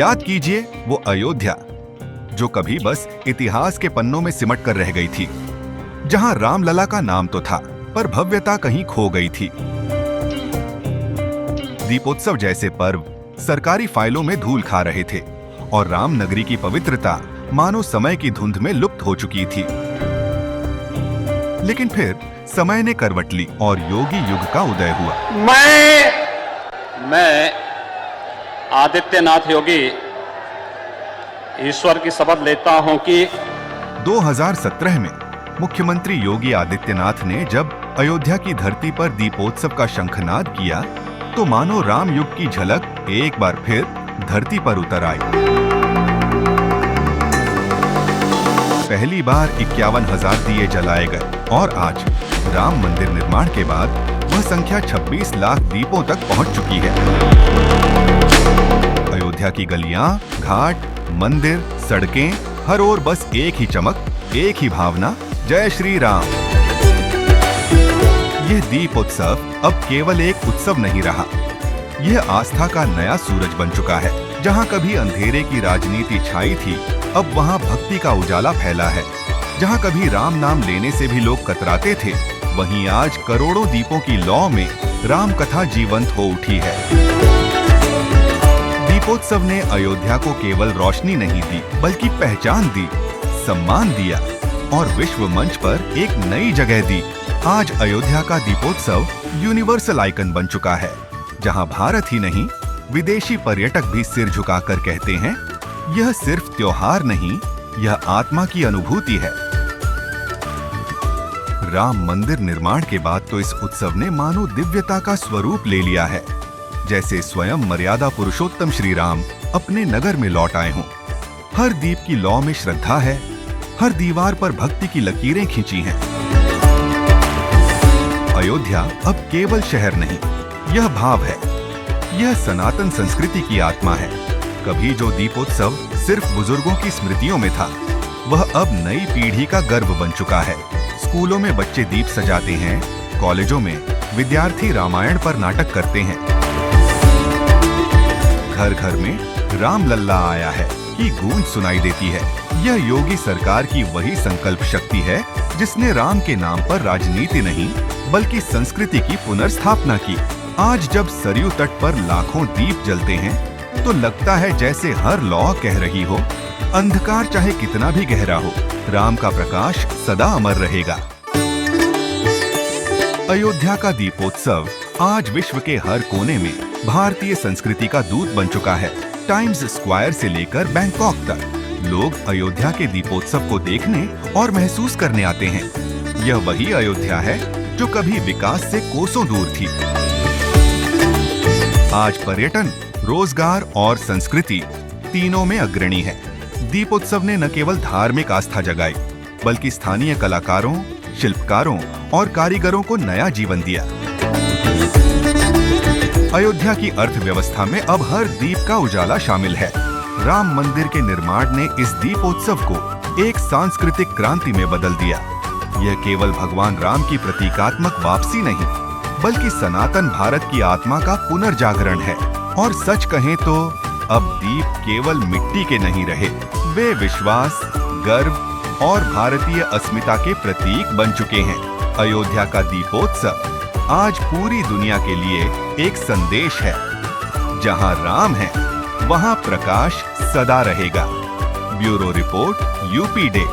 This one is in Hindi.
याद कीजिए वो अयोध्या जो कभी बस इतिहास के पन्नों में सिमट कर रह गई थी, जहां रामलला का नाम तो था पर भव्यता कहीं खो गई थी। दीपोत्सव जैसे पर्व सरकारी फाइलों में धूल खा रहे थे और राम नगरी की पवित्रता मानो समय की धुंध में लुप्त हो चुकी थी। लेकिन फिर समय ने करवट ली और योगी युग का उदय हुआ। मैं आदित्यनाथ योगी ईश्वर की शपथ लेता हूं कि 2017 में मुख्यमंत्री योगी आदित्यनाथ ने जब अयोध्या की धरती पर दीपोत्सव का शंखनाद किया तो मानो राम युग की झलक एक बार फिर धरती पर उतर आई। पहली बार 51,000 दिए जलाए गए और आज राम मंदिर निर्माण के बाद वह संख्या 26 लाख दीपों तक पहुंच चुकी है। अयोध्या की गलियां, घाट, मंदिर, सड़कें, हर ओर बस एक ही चमक, एक ही भावना, जय श्री राम। यह दीपोत्सव अब केवल एक उत्सव नहीं रहा, यह आस्था का नया सूरज बन चुका है। जहां कभी अंधेरे की राजनीति छाई थी, अब वहां भक्ति का उजाला फैला है। जहां कभी राम नाम लेने से भी लोग कतराते थे, वहीं आज करोड़ों दीपों की लौ में राम कथा जीवंत हो उठी है। दीपोत्सव ने अयोध्या को केवल रोशनी नहीं दी, बल्कि पहचान दी, सम्मान दिया और विश्व मंच पर एक नई जगह दी। आज अयोध्या का दीपोत्सव यूनिवर्सल आइकन बन चुका है, जहां भारत ही नहीं विदेशी पर्यटक भी सिर झुकाकर कहते हैं, यह सिर्फ त्योहार नहीं, यह आत्मा की अनुभूति है। राम मंदिर निर्माण के बाद तो इस उत्सव ने मानो दिव्यता का स्वरूप ले लिया है, जैसे स्वयं मर्यादा पुरुषोत्तम श्री राम अपने नगर में लौट आए हों। हर दीप की लौ में श्रद्धा है, हर दीवार पर भक्ति की लकीरें खींची हैं। अयोध्या अब केवल शहर नहीं, यह भाव है, यह सनातन संस्कृति की आत्मा है। कभी जो दीपोत्सव सिर्फ बुजुर्गों की स्मृतियों में था, वह अब नई पीढ़ी का गर्व बन चुका है। स्कूलों में बच्चे दीप सजाते हैं, कॉलेजों में विद्यार्थी रामायण पर नाटक करते हैं। घर घर में राम लल्ला आया है की गूंज सुनाई देती है। यह योगी सरकार की वही संकल्प शक्ति है जिसने राम के नाम पर राजनीति नहीं बल्कि संस्कृति की पुनर्स्थापना की। आज जब सरयू तट पर लाखों दीप जलते हैं तो लगता है जैसे हर लौ कह रही हो, अंधकार चाहे कितना भी गहरा हो, राम का प्रकाश सदा अमर रहेगा। अयोध्या का दीपोत्सव आज विश्व के हर कोने में भारतीय संस्कृति का दूत बन चुका है। टाइम्स स्क्वायर से लेकर बैंकॉक तक लोग अयोध्या के दीपोत्सव को देखने और महसूस करने आते हैं। यह वही अयोध्या है जो कभी विकास से कोसों दूर थी। आज पर्यटन, रोजगार और संस्कृति तीनों में अग्रणी है। दीपोत्सव ने न केवल धार्मिक आस्था जगाई, बल्कि स्थानीय कलाकारों, शिल्पकारों और कारीगरों को नया जीवन दिया। अयोध्या की अर्थव्यवस्था में अब हर दीप का उजाला शामिल है। राम मंदिर के निर्माण ने इस दीपोत्सव को एक सांस्कृतिक क्रांति में बदल दिया। यह केवल भगवान राम की प्रतीकात्मक वापसी नहीं, बल्कि सनातन भारत की आत्मा का पुनर्जागरण है। और सच कहें तो अब दीप केवल मिट्टी के नहीं रहे, वे विश्वास, गर्व और भारतीय अस्मिता के प्रतीक बन चुके हैं। अयोध्या का दीपोत्सव आज पूरी दुनिया के लिए एक संदेश है, जहां राम है वहां प्रकाश सदा रहेगा। Bureau report, UP day.